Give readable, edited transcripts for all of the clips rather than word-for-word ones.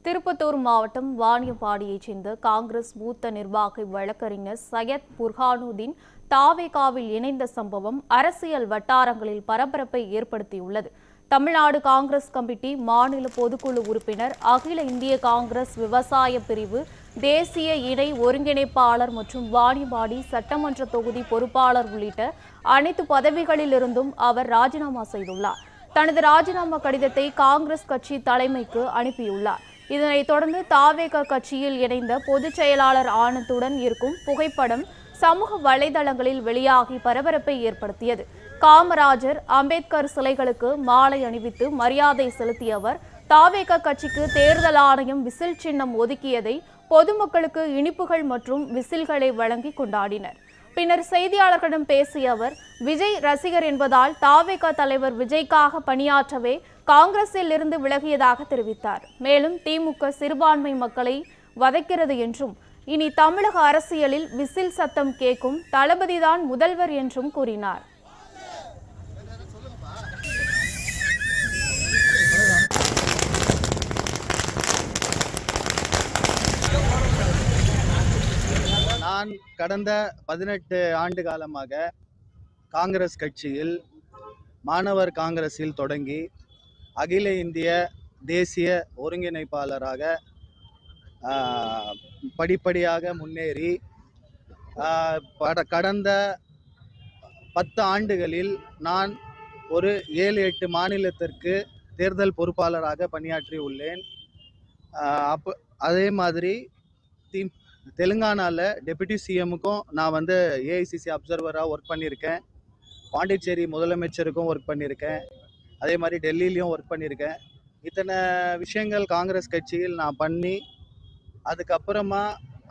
திருப்பத்தூர் மாவட்டம் வாணியம்பாடியைச் சேர்ந்த காங்கிரஸ் மூத்த நிர்வாகி வழக்கறிஞர் சையத் புர்ஹானுதீன் தாவேகாவில் இணைந்த சம்பவம் அரசியல் வட்டாரங்களில் பரபரப்பை ஏற்படுத்தியுள்ளது. தமிழ்நாடு காங்கிரஸ் கமிட்டி மாநில பொதுக்குழு உறுப்பினர், அகில இந்திய காங்கிரஸ் விவசாய பிரிவு தேசிய இணை ஒருங்கிணைப்பாளர் மற்றும் வாணியம்பாடி சட்டமன்ற தொகுதி பொறுப்பாளர் உள்ளிட்ட அனைத்து பதவிகளிலிருந்தும் அவர் ராஜினாமா செய்துள்ளார். தனது ராஜினாமா கடிதத்தை காங்கிரஸ் கட்சி தலைமைக்கு அனுப்பியுள்ளார். இதனைத் தொடர்ந்து தாவேகா கட்சியில் இணைந்த பொதுச் செயலாளர் ஆனந்துடன் இருக்கும் புகைப்படம் சமூக வலைதளங்களில் வெளியாகி பரபரப்பை ஏற்படுத்தியது. காமராஜர், அம்பேத்கர் சிலைகளுக்கு மாலை அணிவித்து மரியாதை செலுத்திய அவர் தாவேகா கட்சிக்கு தேர்தல் ஆணையம் விசில் சின்னம் ஒதுக்கியதை பொதுமக்களுக்கு இனிப்புகள் மற்றும் விசில்களை வழங்கி கொண்டாடினர். பின்னர் செய்தியாளர்களிடம் பேசிய அவர், விஜய் ரசிகர் என்பதால் தாவேகா தலைவர் விஜய்க்காக பணியாற்றவே காங்கிரஸில் இருந்து விலகியதாக தெரிவித்தார். மேலும் திமுக சிறுபான்மை மக்களை வதைக்கிறது என்றும், இனி தமிழக அரசியலில் விசில் சத்தம் கேட்கும் தளபதிதான் முதல்வர் என்றும் கூறினார். நான் கடந்த 18 ஆண்டு காலமாக காங்கிரஸ் கட்சியில் மாணவர் காங்கிரஸில் தொடங்கி அகில இந்திய தேசிய ஒருங்கிணைப்பாளராக படிப்படியாக முன்னேறி கடந்த 10 ஆண்டுகளில் நான் ஒரு 7-8 மாநிலத்திற்கு தேர்தல் பொறுப்பாளராக பணியாற்றி உள்ளேன். அதே மாதிரி தெலுங்கானாவில் டெபுட்டி சிஎம்முக்கும் நான் ஏஐசிசி அப்சர்வராக ஒர்க் பண்ணியிருக்கேன். பாண்டிச்சேரி முதலமைச்சருக்கும் ஒர்க் பண்ணியிருக்கேன். அதே மாதிரி டெல்லியிலையும் ஒர்க் பண்ணியிருக்கேன். இத்தனை விஷயங்கள் காங்கிரஸ் கட்சியில் நான் பண்ணி, அதுக்கப்புறமா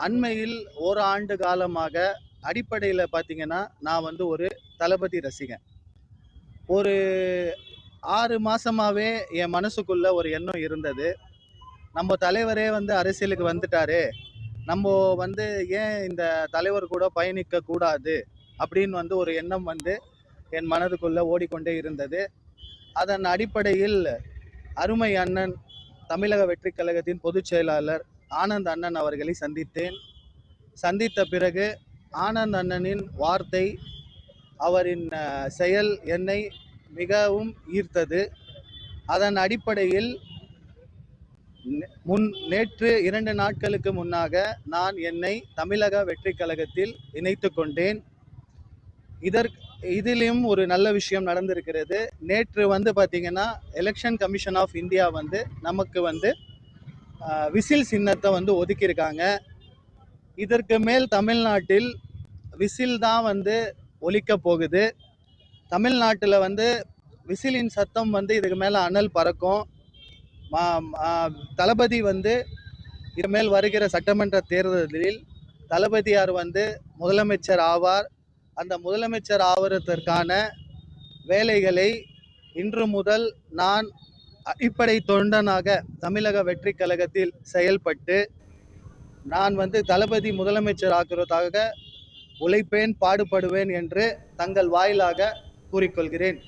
அண்மையில் ஒரு ஆண்டு காலமாக அடிப்படையில் பார்த்திங்கன்னா நான் ஒரு தளபதி ரசிகன். ஒரு 6 மாதமாகவே என் மனசுக்குள்ளே ஒரு எண்ணம் இருந்தது, நம்ம தலைவரே அரசியலுக்கு வந்துட்டாரு, நம்ம ஏன் இந்த தலைவர் கூட பயணிக்க கூடாது அப்படின்னு ஒரு எண்ணம் என் மனதுக்குள்ளே ஓடிக்கொண்டே இருந்தது. அதன் அடிப்படையில் அருமை அண்ணன் தமிழக வெற்றி கழகத்தின் பொதுச் செயலாளர் ஆனந்த் அண்ணன் அவர்களை சந்தித்தேன். சந்தித்த பிறகு ஆனந்த் அண்ணனின் வார்த்தை, அவரின் செயல் என்னை மிகவும் ஈர்த்தது. அதன் அடிப்படையில் நேற்று 2 நாட்களுக்கு முன்னாக நான் என்னை தமிழக வெற்றி கழகத்தில் இணைத்து கொண்டேன். இதிலும் ஒரு நல்ல விஷயம் நடந்திருக்கிறது. நேற்று பார்த்தீங்கன்னா எலெக்ஷன் கமிஷன் ஆஃப் இந்தியா நமக்கு விசில் சின்னத்தை ஒதுக்கியிருக்காங்க. இதற்கு மேல் தமிழ்நாட்டில் விசில் தான் ஒலிக்க போகுது. தமிழ்நாட்டில் விசிலின் சத்தம் இதுக்கு மேலே அனல் பறக்கும். தளபதி இனிமேல் வருகிற சட்டமன்ற தேர்தலில் தளபதியார் முதலமைச்சர் ஆவார். அந்த முதலமைச்சர் ஆவதற்கான வேலைகளை இன்று முதல் நான் அடிப்படை தொண்டனாக தமிழக வெற்றி கழகத்தில் செயல்பட்டு நான் தளபதி முதலமைச்சர் ஆக்குவதற்காக உழைப்பேன், பாடுபடுவேன் என்று தங்கள் வாயிலாக கூறிக்கொள்கிறேன்.